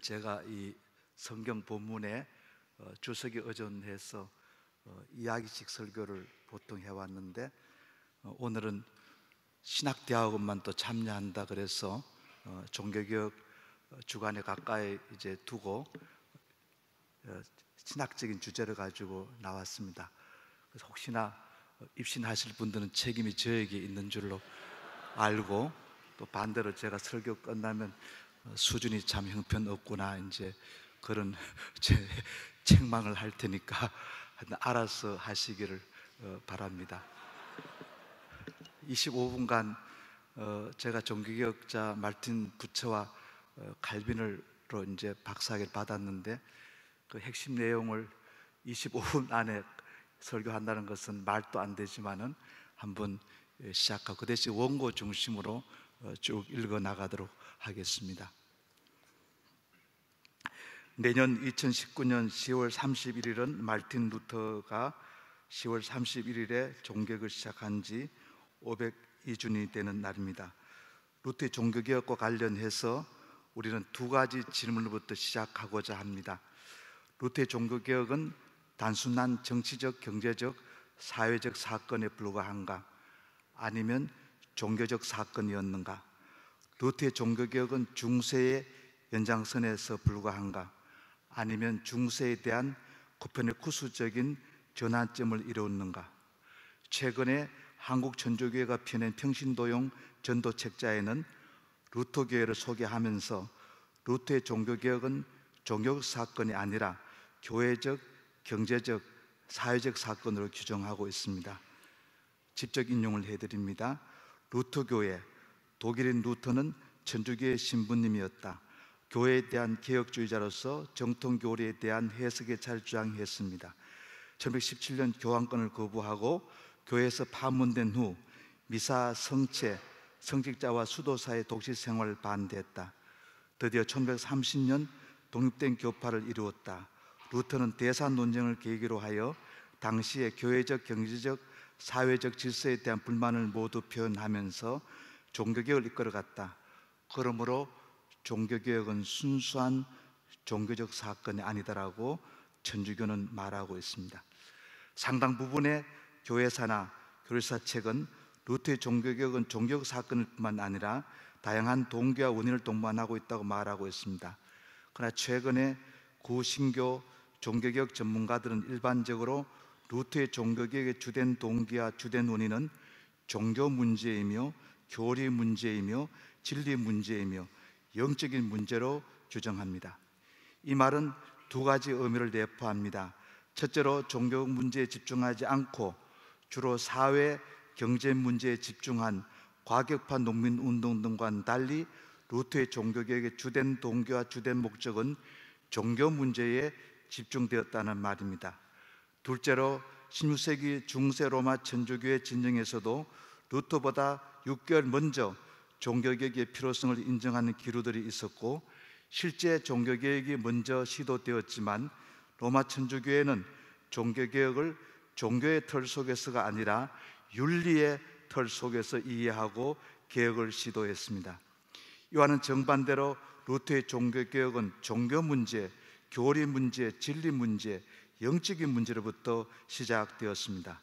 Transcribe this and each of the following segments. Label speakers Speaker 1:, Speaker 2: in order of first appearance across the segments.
Speaker 1: 제가 이 성경 본문에 주석에 의존해서 이야기식 설교를 보통 해왔는데, 오늘은 신학대학원만 또 참여한다 그래서 종교개혁 주간에 가까이 이제 두고 신학적인 주제를 가지고 나왔습니다. 그래서 혹시나 입신하실 분들은 책임이 저에게 있는 줄로 알고, 또 반대로 제가 설교 끝나면 수준이 참 형편없구나 이제 그런 제 책망을 할 테니까 알아서 하시기를 바랍니다. 25분간 제가 종교개혁자 말틴 부처와 칼빈으로 이제 박사학위를 받았는데, 그 핵심 내용을 25분 안에 설교한다는 것은 말도 안 되지만은 한번 시작하고 그 대신 원고 중심으로 쭉 읽어 나가도록 하겠습니다. 내년 2019년 10월 31일은 말틴 루터가 10월 31일에 종교개혁을 시작한 지 502주년이 되는 날입니다. 루터의 종교개혁과 관련해서 우리는 두 가지 질문부터 시작하고자 합니다. 루터의 종교개혁은 단순한 정치적, 경제적, 사회적 사건에 불과한가? 아니면 종교적 사건이었는가? 루터의 종교개혁은 중세의 연장선에서 불과한가? 아니면 중세에 대한 코페르니쿠스적인 전환점을 이루었는가? 최근에 한국 천주교회가 펴낸 평신도용 전도책자에는 루터교회를 소개하면서 루터의 종교개혁은 종교적 사건이 아니라 교회적, 경제적, 사회적 사건으로 규정하고 있습니다. 직접 인용을 해드립니다. 루터교회, 독일인 루터는 천주교의 신부님이었다. 교회에 대한 개혁주의자로서 정통교리에 대한 해석의 차를 주장했습니다. 1117년 교황권을 거부하고 교회에서 파문된 후 미사, 성체, 성직자와 수도사의 독실 생활을 반대했다. 드디어 1130년 독립된 교파를 이루었다. 루터는 대산 논쟁을 계기로 하여 당시의 교회적, 경제적, 사회적 질서에 대한 불만을 모두 표현하면서 종교개혁을 이끌어갔다. 그러므로 종교개혁은 순수한 종교적 사건이 아니다라고 천주교는 말하고 있습니다. 상당 부분의 교회사나 교리사 책은 루터의 종교개혁은 종교적 사건일 뿐만 아니라 다양한 동기와 원인을 동반하고 있다고 말하고 있습니다. 그러나 최근에 구신교 종교개혁 전문가들은 일반적으로 루터의 종교개혁의 주된 동기와 주된 원인은 종교 문제이며 교리 문제이며 진리 문제이며 영적인 문제로 규정합니다. 이 말은 두 가지 의미를 내포합니다. 첫째로 종교 문제에 집중하지 않고 주로 사회, 경제 문제에 집중한 과격파 농민운동 등과는 달리 루터의 종교개혁의 주된 동기와 주된 목적은 종교 문제에 집중되었다는 말입니다. 둘째로 16세기 중세 로마 천주교의 진영에서도 루터보다 6개월 먼저 종교개혁의 필요성을 인정하는 기류들이 있었고, 실제 종교개혁이 먼저 시도되었지만 로마 천주교회는 종교개혁을 종교의 틀 속에서가 아니라 윤리의 틀 속에서 이해하고 개혁을 시도했습니다. 이와는 정반대로 루터의 종교개혁은 종교 문제, 교리 문제, 진리 문제, 영적인 문제로부터 시작되었습니다.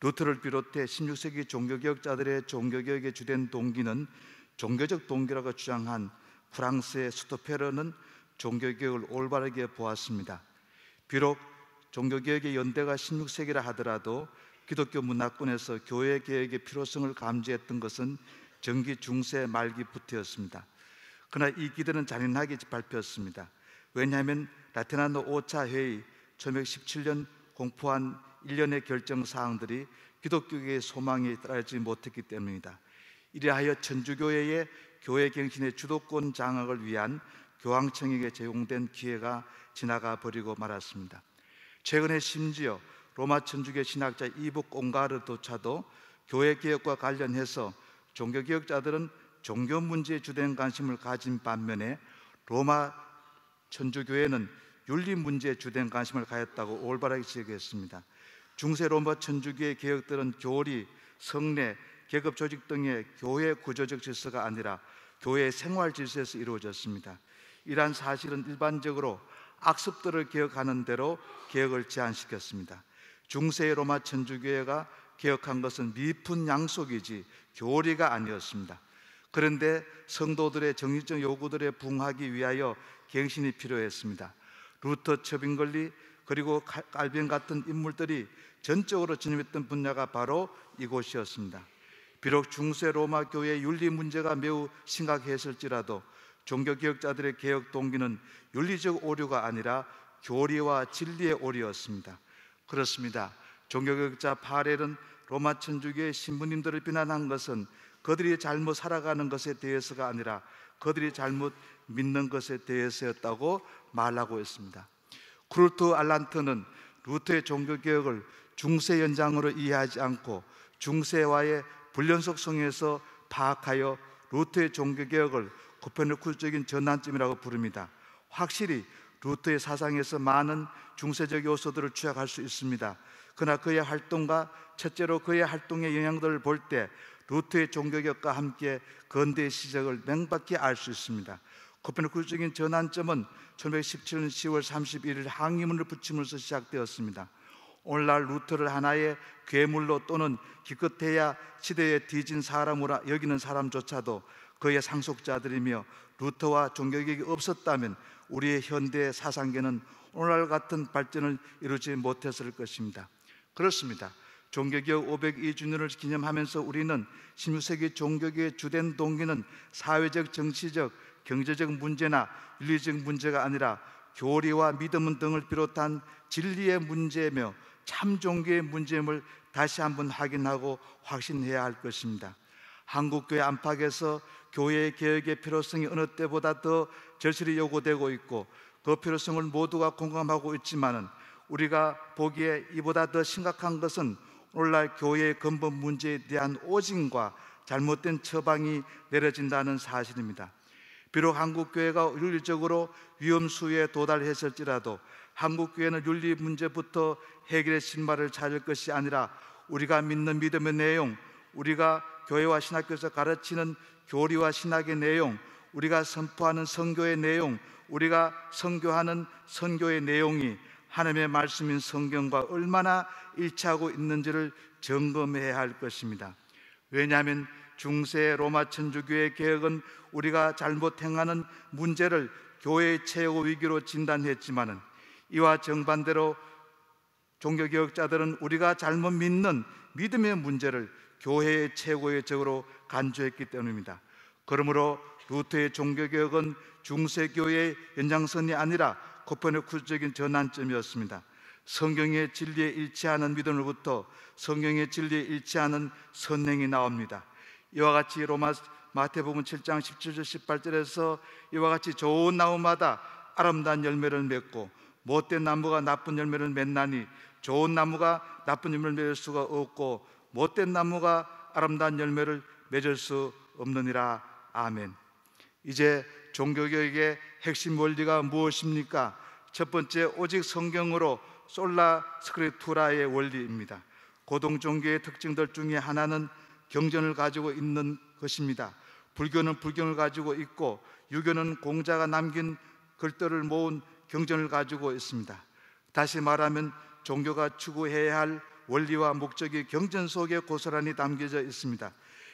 Speaker 1: 루터를 비롯해 16세기 종교개혁자들의 종교개혁의 주된 동기는 종교적 동기라고 주장한 프랑스의 스토페르는 종교개혁을 올바르게 보았습니다. 비록 종교개혁의 연대가 16세기라 하더라도 기독교 문화권에서 교회개혁의 필요성을 감지했던 것은 전기 중세 말기부터였습니다. 그러나 이 기대는 잔인하게 밟혔습니다. 왜냐하면 라테나노 5차 회의 1117년 공포한 일련의 결정사항들이 기독교계의 소망에 따르지 못했기 때문입니다. 이래하여 천주교회의 교회갱신의 주도권 장악을 위한 교황청에게 제공된 기회가 지나가 버리고 말았습니다. 최근에 심지어 로마 천주교 신학자 이북 옹가르도차도 교회개혁과 관련해서 종교개혁자들은 종교 문제에 주된 관심을 가진 반면에 로마 천주교회는 윤리 문제에 주된 관심을 가졌다고 올바르게 지적했습니다. 중세 로마 천주교의 개혁들은 교리, 성례, 계급 조직 등의 교회 구조적 질서가 아니라 교회의 생활 질서에서 이루어졌습니다. 이러한 사실은 일반적으로 악습들을 개혁하는 대로 개혁을 제한시켰습니다. 중세 로마 천주교회가 개혁한 것은 미푼 양속이지 교리가 아니었습니다. 그런데 성도들의 정신적 요구들에 부응하기 위하여 갱신이 필요했습니다. 루터, 처빙글리 그리고 칼빈 같은 인물들이 전적으로 진입했던 분야가 바로 이곳이었습니다. 비록 중세 로마 교회의 윤리 문제가 매우 심각했을지라도 종교개혁자들의 개혁 동기는 윤리적 오류가 아니라 교리와 진리의 오류였습니다. 그렇습니다. 종교개혁자 파렐은 로마 천주교의 신부님들을 비난한 것은 그들이 잘못 살아가는 것에 대해서가 아니라 그들이 잘못 믿는 것에 대해서였다고 말하고 있습니다. 쿠르트 알란트는 루터의 종교개혁을 중세 연장으로 이해하지 않고 중세와의 불연속성에서 파악하여 루터의 종교개혁을 코페르니쿠스적인 전환점이라고 부릅니다. 확실히 루터의 사상에서 많은 중세적 요소들을 취약할 수 있습니다. 그러나 그의 활동과 첫째로 그의 활동의 영향들을 볼 때 루터의 종교개혁과 함께 근대의 시작을 명백히 알 수 있습니다. 코페르니쿠스적인 전환점은 1917년 10월 31일 항의문을 붙임으로써 시작되었습니다. 오늘날 루터를 하나의 괴물로 또는 기껏해야 시대에 뒤진 사람으로 여기는 사람조차도 그의 상속자들이며 루터와 종교개혁이 없었다면 우리의 현대 사상계는 오늘날 같은 발전을 이루지 못했을 것입니다. 그렇습니다. 종교개혁 502주년을 기념하면서 우리는 16세기 종교개혁의 주된 동기는 사회적, 정치적, 경제적 문제나 윤리적 문제가 아니라 교리와 믿음 등을 비롯한 진리의 문제며 참 종교의 문제임을 다시 한번 확인하고 확신해야 할 것입니다. 한국교회 안팎에서 교회의 개혁의 필요성이 어느 때보다 더 절실히 요구되고 있고 그 필요성을 모두가 공감하고 있지만은 우리가 보기에 이보다 더 심각한 것은 오늘날 교회의 근본 문제에 대한 오진과 잘못된 처방이 내려진다는 사실입니다. 비록 한국교회가 윤리적으로 위험수위에 도달했을지라도 한국교회는 윤리 문제부터 해결의 실마리를 찾을 것이 아니라 우리가 믿는 믿음의 내용, 우리가 교회와 신학교에서 가르치는 교리와 신학의 내용, 우리가 선포하는 선교의 내용, 우리가 선교하는 선교의 내용이 하나님의 말씀인 성경과 얼마나 일치하고 있는지를 점검해야 할 것입니다. 왜냐하면 중세 로마 천주교의 개혁은 우리가 잘못 행하는 문제를 교회의 최고 위기로 진단했지만은 이와 정반대로 종교개혁자들은 우리가 잘못 믿는 믿음의 문제를 교회의 최고의 적으로 간주했기 때문입니다. 그러므로 루터의 종교개혁은 중세교회의 연장선이 아니라 코페르니쿠스적인 전환점이었습니다. 성경의 진리에 일치하는 믿음으로부터 성경의 진리에 일치하는 선행이 나옵니다. 이와 같이 마태복음 7장 17절 18절에서 이와 같이 좋은 나무마다 아름다운 열매를 맺고 못된 나무가 나쁜 열매를 맺나니 좋은 나무가 나쁜 열매를 맺을 수가 없고 못된 나무가 아름다운 열매를 맺을 수 없느니라. 아멘. 이제 종교개혁의 핵심 원리가 무엇입니까? 첫 번째, 오직 성경으로 솔라 스크립투라의 원리입니다. 고등 종교의 특징들 중에 하나는 경전을 가지고 있는 것입니다. 불교는 불경을 가지고 있고 유교는 공자가 남긴 글들을 모은 경전을 가지고 있습니다. 다시 말하면 종교가 추구해야 할 원리와 목적이 경전 속에 고스란히 담겨져 있습니다.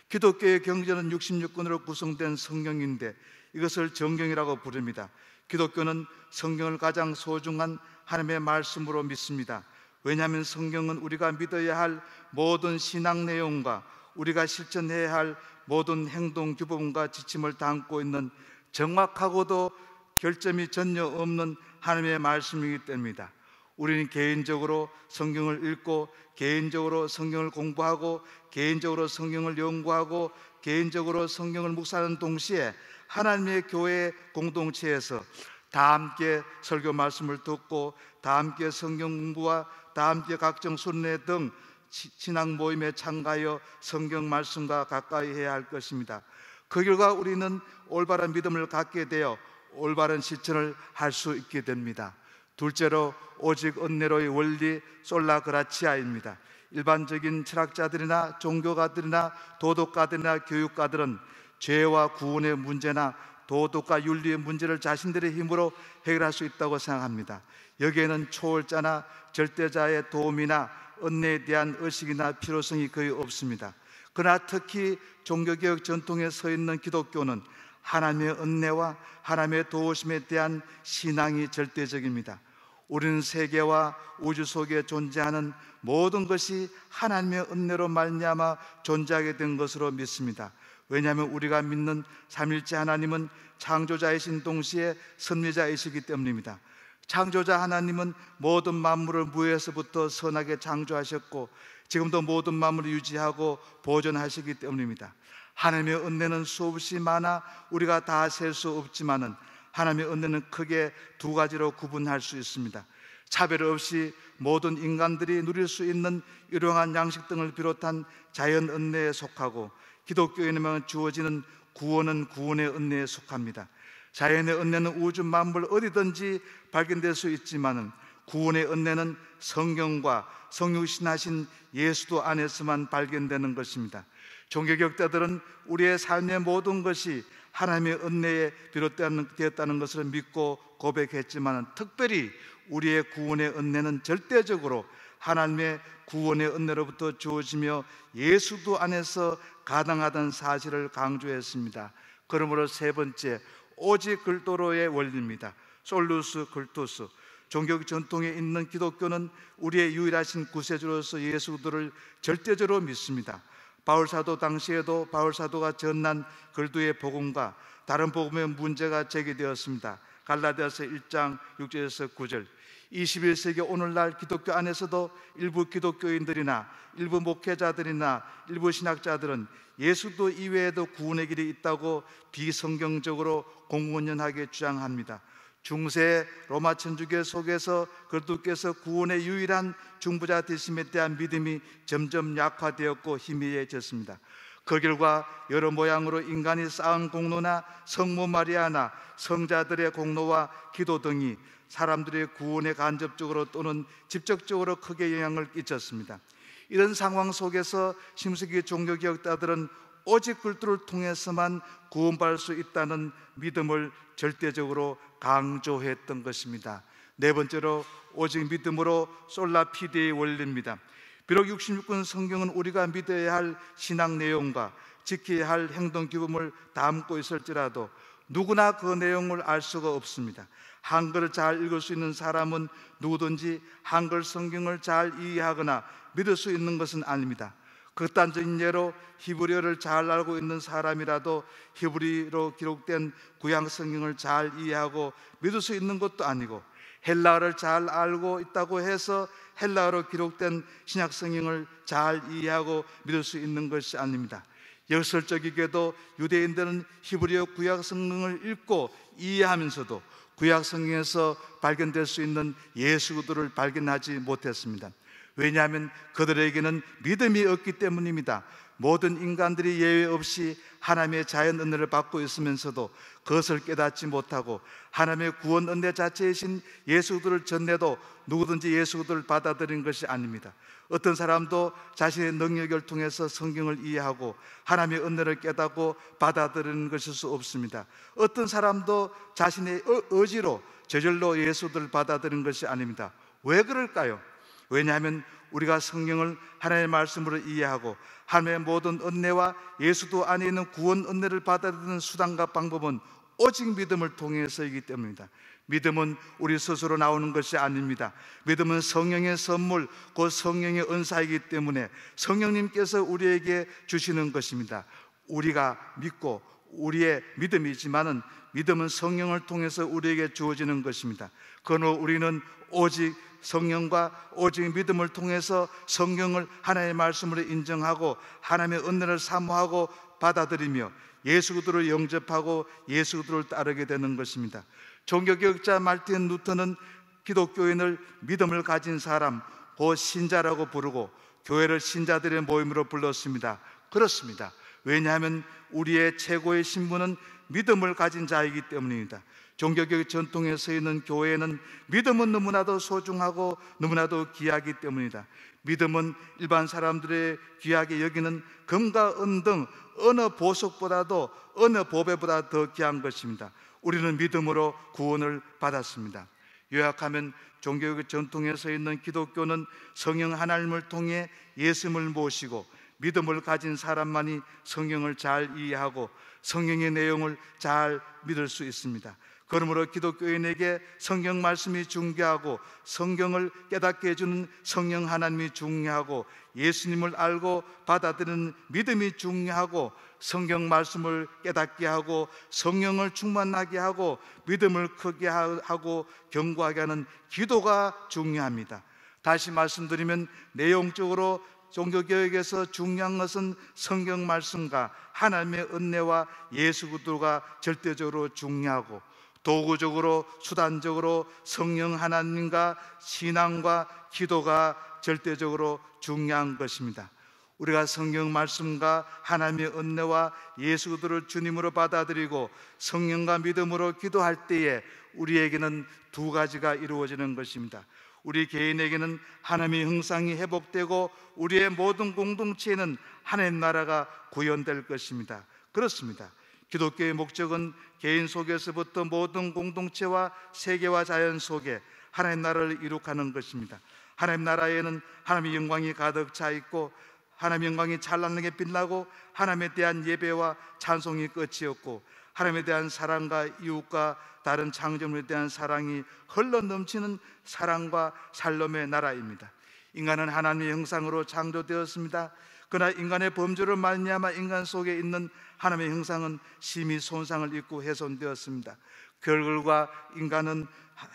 Speaker 1: 기독교의 경전은 66권으로 구성된 성경인데 이것을 정경이라고 부릅니다. 기독교는 성경을 가장 소중한 하나님의 말씀으로 믿습니다. 왜냐하면 성경은 우리가 믿어야 할 모든 신앙 내용과 우리가 실천해야 할 모든 행동 규범과 지침을 담고 있는 정확하고도 결점이 전혀 없는 하나님의 말씀이기 때문입니다. 우리는 개인적으로 성경을 읽고 개인적으로 성경을 공부하고 개인적으로 성경을 연구하고 개인적으로 성경을 묵상하는 동시에 하나님의 교회 공동체에서 다 함께 설교 말씀을 듣고 다 함께 성경 공부와 다 함께 각종 순례 등 신앙 모임에 참가하여 성경 말씀과 가까이 해야 할 것입니다. 그 결과 우리는 올바른 믿음을 갖게 되어 올바른 실천을 할 수 있게 됩니다. 둘째로 오직 은혜로의 원리 솔라 그라치아입니다. 일반적인 철학자들이나 종교가들이나 도덕가들이나 교육가들은 죄와 구원의 문제나 도덕과 윤리의 문제를 자신들의 힘으로 해결할 수 있다고 생각합니다. 여기에는 초월자나 절대자의 도움이나 은혜에 대한 의식이나 필요성이 거의 없습니다. 그러나 특히 종교개혁 전통에 서 있는 기독교는 하나님의 은혜와 하나님의 도우심에 대한 신앙이 절대적입니다. 우리는 세계와 우주 속에 존재하는 모든 것이 하나님의 은혜로 말미암아 존재하게 된 것으로 믿습니다. 왜냐하면 우리가 믿는 삼일째 하나님은 창조자이신 동시에 섭리자이시기 때문입니다. 창조자 하나님은 모든 만물을 무에서부터 선하게 창조하셨고 지금도 모든 만물을 유지하고 보존하시기 때문입니다. 하나님의 은혜는 수없이 많아 우리가 다 셀 수 없지만은 하나님의 은혜는 크게 두 가지로 구분할 수 있습니다. 차별 없이 모든 인간들이 누릴 수 있는 일용한 양식 등을 비롯한 자연 은혜에 속하고, 기독교인에게만 주어지는 구원은 구원의 은혜에 속합니다. 자연의 은혜는 우주 만물 어디든지 발견될 수 있지만은 구원의 은혜는 성경과 성육신하신 예수도 안에서만 발견되는 것입니다. 종교개혁자들은 우리의 삶의 모든 것이 하나님의 은혜에 비롯되었다는 것을 믿고 고백했지만, 특별히 우리의 구원의 은혜는 절대적으로 하나님의 구원의 은혜로부터 주어지며 예수도 안에서 가능하다는 사실을 강조했습니다. 그러므로 세 번째, 오직 그리스도로의 원리입니다. 솔루스 그리스도스. 종교 전통에 있는 기독교는 우리의 유일하신 구세주로서 예수 그리스도를 절대적으로 믿습니다. 바울사도 당시에도 바울사도가 전한 그리스도의 복음과 다른 복음의 문제가 제기되었습니다. 갈라디아서 1장 6절에서 9절. 21세기 오늘날 기독교 안에서도 일부 기독교인들이나 일부 목회자들이나 일부 신학자들은 예수도 이외에도 구원의 길이 있다고 비성경적으로 공공연하게 주장합니다. 중세 로마 천주교 속에서 그리스도께서 구원의 유일한 중보자 되심에 대한 믿음이 점점 약화되었고 희미해졌습니다. 그 결과 여러 모양으로 인간이 쌓은 공로나 성모 마리아나 성자들의 공로와 기도 등이 사람들의 구원에 간접적으로 또는 직접적으로 크게 영향을 끼쳤습니다. 이런 상황 속에서 신석기 종교개혁자들은 오직 그리스도를 통해서만 구원받을 수 있다는 믿음을 절대적으로 강조했던 것입니다. 네 번째로, 오직 믿음으로 솔라피데의 원리입니다. 비록 66권 성경은 우리가 믿어야 할 신앙 내용과 지켜야 할 행동 규범을 담고 있을지라도 누구나 그 내용을 알 수가 없습니다. 한글을 잘 읽을 수 있는 사람은 누구든지 한글 성경을 잘 이해하거나 믿을 수 있는 것은 아닙니다. 극단적인 예로 히브리어를 잘 알고 있는 사람이라도 히브리어로 기록된 구약 성경을 잘 이해하고 믿을 수 있는 것도 아니고, 헬라어를 잘 알고 있다고 해서 헬라어로 기록된 신약 성경을 잘 이해하고 믿을 수 있는 것이 아닙니다. 역설적이게도 유대인들은 히브리어 구약 성경을 읽고 이해하면서도 구약 성경에서 발견될 수 있는 예수 그리스도를 발견하지 못했습니다. 왜냐하면 그들에게는 믿음이 없기 때문입니다. 모든 인간들이 예외 없이 하나님의 자연 은혜를 받고 있으면서도 그것을 깨닫지 못하고 하나님의 구원 은혜 자체이신 예수 그리스도를 전해도 누구든지 예수 그리스도를 받아들인 것이 아닙니다. 어떤 사람도 자신의 능력을 통해서 성경을 이해하고 하나님의 은혜를 깨닫고 받아들이는 것일 수 없습니다. 어떤 사람도 자신의 의지로 저절로 예수 그리스도를 받아들이는 것이 아닙니다. 왜 그럴까요? 왜냐하면 우리가 성경을 하나님의 말씀으로 이해하고 하나님의 모든 은혜와 예수도 안에 있는 구원 은혜를 받아들이는 수단과 방법은 오직 믿음을 통해서이기 때문입니다. 믿음은 우리 스스로 나오는 것이 아닙니다. 믿음은 성령의 선물, 곧 성령의 은사이기 때문에 성령님께서 우리에게 주시는 것입니다. 우리가 믿고 우리의 믿음이지만은 믿음은 성령을 통해서 우리에게 주어지는 것입니다. 그러나 우리는 오직 성령과 오직 믿음을 통해서 성경을 하나님의 말씀으로 인정하고 하나님의 은혜를 사모하고 받아들이며 예수 그리스도를 영접하고 예수 그리스도를 따르게 되는 것입니다. 종교개혁자 말틴 루터는 기독교인을 믿음을 가진 사람, 곧 신자라고 부르고 교회를 신자들의 모임으로 불렀습니다. 그렇습니다. 왜냐하면 우리의 최고의 신분은 믿음을 가진 자이기 때문입니다. 종교개혁 전통에 서 있는 교회는 믿음은 너무나도 소중하고 너무나도 귀하기 때문이다. 믿음은 일반 사람들의 귀하게 여기는 금과 은 등 어느 보석보다도 어느 보배보다 더 귀한 것입니다. 우리는 믿음으로 구원을 받았습니다. 요약하면 종교개혁 전통에 서 있는 기독교는 성령 하나님을 통해 예수님을 모시고 믿음을 가진 사람만이 성경을 잘 이해하고 성경의 내용을 잘 믿을 수 있습니다. 그러므로 기독교인에게 성경 말씀이 중요하고 성경을 깨닫게 해주는 성령 하나님이 중요하고 예수님을 알고 받아들이는 믿음이 중요하고 성경 말씀을 깨닫게 하고 성령을 충만하게 하고 믿음을 크게 하고 견고하게 하는 기도가 중요합니다. 다시 말씀드리면 내용적으로 종교개혁에서 중요한 것은 성경 말씀과 하나님의 은혜와 예수 그리스도가 절대적으로 중요하고 도구적으로 수단적으로 성령 하나님과 신앙과 기도가 절대적으로 중요한 것입니다. 우리가 성경 말씀과 하나님의 은혜와 예수 그리스도를 주님으로 받아들이고 성령과 믿음으로 기도할 때에 우리에게는 두 가지가 이루어지는 것입니다. 우리 개인에게는 하나님의 형상이 회복되고 우리의 모든 공동체에는 하나님 나라가 구현될 것입니다. 그렇습니다. 기독교의 목적은 개인 속에서부터 모든 공동체와 세계와 자연 속에 하나님 나라를 이룩하는 것입니다. 하나님 나라에는 하나님의 영광이 가득 차 있고 하나님의 영광이 찬란하게 빛나고 하나님에 대한 예배와 찬송이 끝이 없고 하나님에 대한 사랑과 이웃과 다른 창조물에 대한 사랑이 흘러 넘치는 사랑과 살롬의 나라입니다. 인간은 하나님의 형상으로 창조되었습니다. 그러나 인간의 범죄로 말미암아 인간 속에 있는 하나님의 형상은 심히 손상을 입고 훼손되었습니다. 그 결과 인간은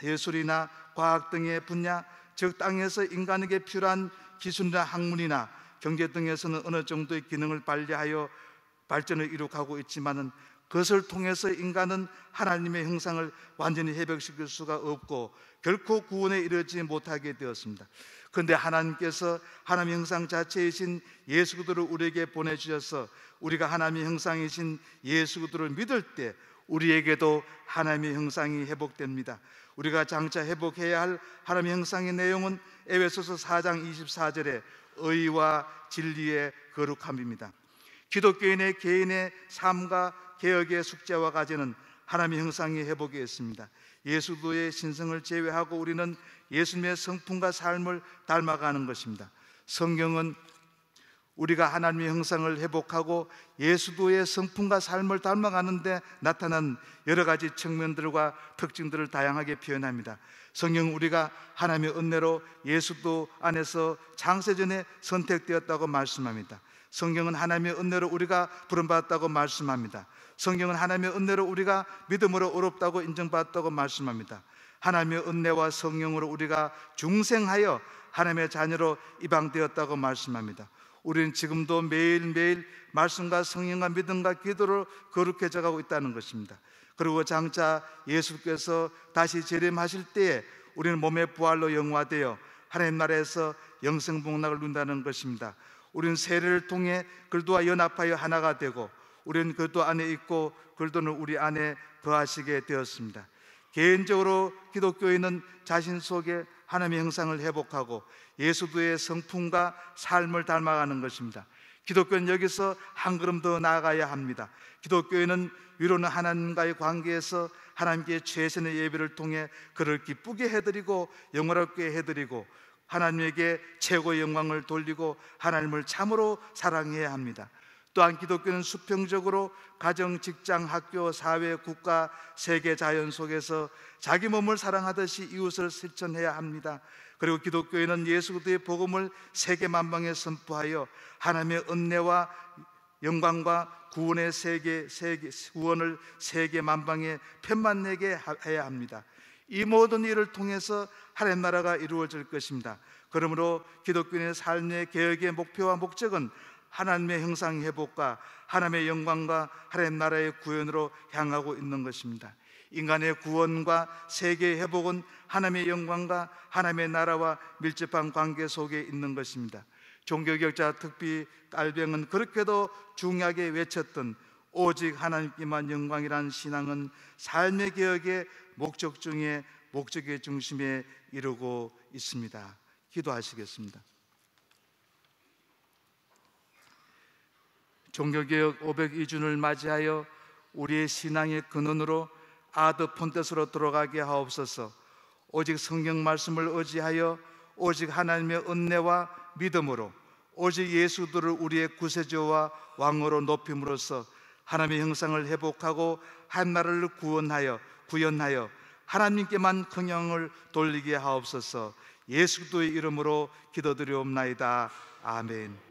Speaker 1: 예술이나 과학 등의 분야, 즉 땅에서 인간에게 필요한 기술이나 학문이나 경제 등에서는 어느 정도의 기능을 발휘하여 발전을 이룩하고 있지만은 그것을 통해서 인간은 하나님의 형상을 완전히 회복시킬 수가 없고 결코 구원에 이르지 못하게 되었습니다. 그런데 하나님께서 하나님의 형상 자체이신 예수 그리스도를 우리에게 보내주셔서 우리가 하나님의 형상이신 예수 그리스도를 믿을 때 우리에게도 하나님의 형상이 회복됩니다. 우리가 장차 회복해야 할 하나님의 형상의 내용은 에베소서 4장 24절에 의와 진리의 거룩함입니다. 기독교인의 개인의 삶과 개혁의 숙제와 과제는 하나님의 형상의 회복에 있습니다. 예수 그리스도의 신성을 제외하고 우리는 예수님의 성품과 삶을 닮아가는 것입니다. 성경은 우리가 하나님의 형상을 회복하고 예수 그리스도의 성품과 삶을 닮아가는 데 나타난 여러 가지 측면들과 특징들을 다양하게 표현합니다. 성경은 우리가 하나님의 은혜로 예수 그리스도 안에서 창세전에 선택되었다고 말씀합니다. 성경은 하나님의 은혜로 우리가 부름받았다고 말씀합니다. 성경은 하나님의 은혜로 우리가 믿음으로 어렵다고 인정받았다고 말씀합니다. 하나님의 은혜와 성령으로 우리가 중생하여 하나님의 자녀로 입양되었다고 말씀합니다. 우리는 지금도 매일매일 말씀과 성령과 믿음과 기도로 거룩해져 가고 있다는 것입니다. 그리고 장차 예수께서 다시 재림하실 때에 우리는 몸의 부활로 영화되어 하나님 나라에서 영생복락을 누린다는 것입니다. 우리는 세례를 통해 그리스도와 연합하여 하나가 되고 우리는 그리스도 안에 있고 그리스도는 우리 안에 거하시게 되었습니다. 개인적으로 기독교인은 자신 속에 하나님의 형상을 회복하고 예수도의 성품과 삶을 닮아가는 것입니다. 기독교는 여기서 한 걸음 더 나아가야 합니다. 기독교인은 위로는 하나님과의 관계에서 하나님께 최선의 예배를 통해 그를 기쁘게 해드리고 영원롭게 해드리고 하나님에게 최고의 영광을 돌리고 하나님을 참으로 사랑해야 합니다. 또한 기독교는 수평적으로 가정, 직장, 학교, 사회, 국가, 세계, 자연 속에서 자기 몸을 사랑하듯이 이웃을 실천해야 합니다. 그리고 기독교인은 예수 그리스도의 복음을 세계 만방에 선포하여 하나님의 은혜와 영광과 구원의 구원을 세계 만방에 편만내게 해야 합니다. 이 모든 일을 통해서 하나님 나라가 이루어질 것입니다. 그러므로 기독교인의 삶의 개혁의 목표와 목적은 하나님의 형상 회복과 하나님의 영광과 하나님 나라의 구현으로 향하고 있는 것입니다. 인간의 구원과 세계의 회복은 하나님의 영광과 하나님의 나라와 밀접한 관계 속에 있는 것입니다. 종교개혁자 특비 깔병은 그렇게도 중요하게 외쳤던 오직 하나님께만 영광이란 신앙은 삶의 개혁의 목적 중에 목적의 중심에 이루고 있습니다. 기도하시겠습니다. 종교개혁 502주년을 맞이하여 우리의 신앙의 근원으로 아드 폰테스로 들어가게 하옵소서. 오직 성경 말씀을 의지하여 오직 하나님의 은혜와 믿음으로 오직 예수들을 우리의 구세주와 왕으로 높임으로써 하나님의 형상을 회복하고 한 나라를 구현하여 하나님께만 긍휼을 돌리게 하옵소서. 예수 그리스도의 이름으로 기도드리옵나이다. 아멘.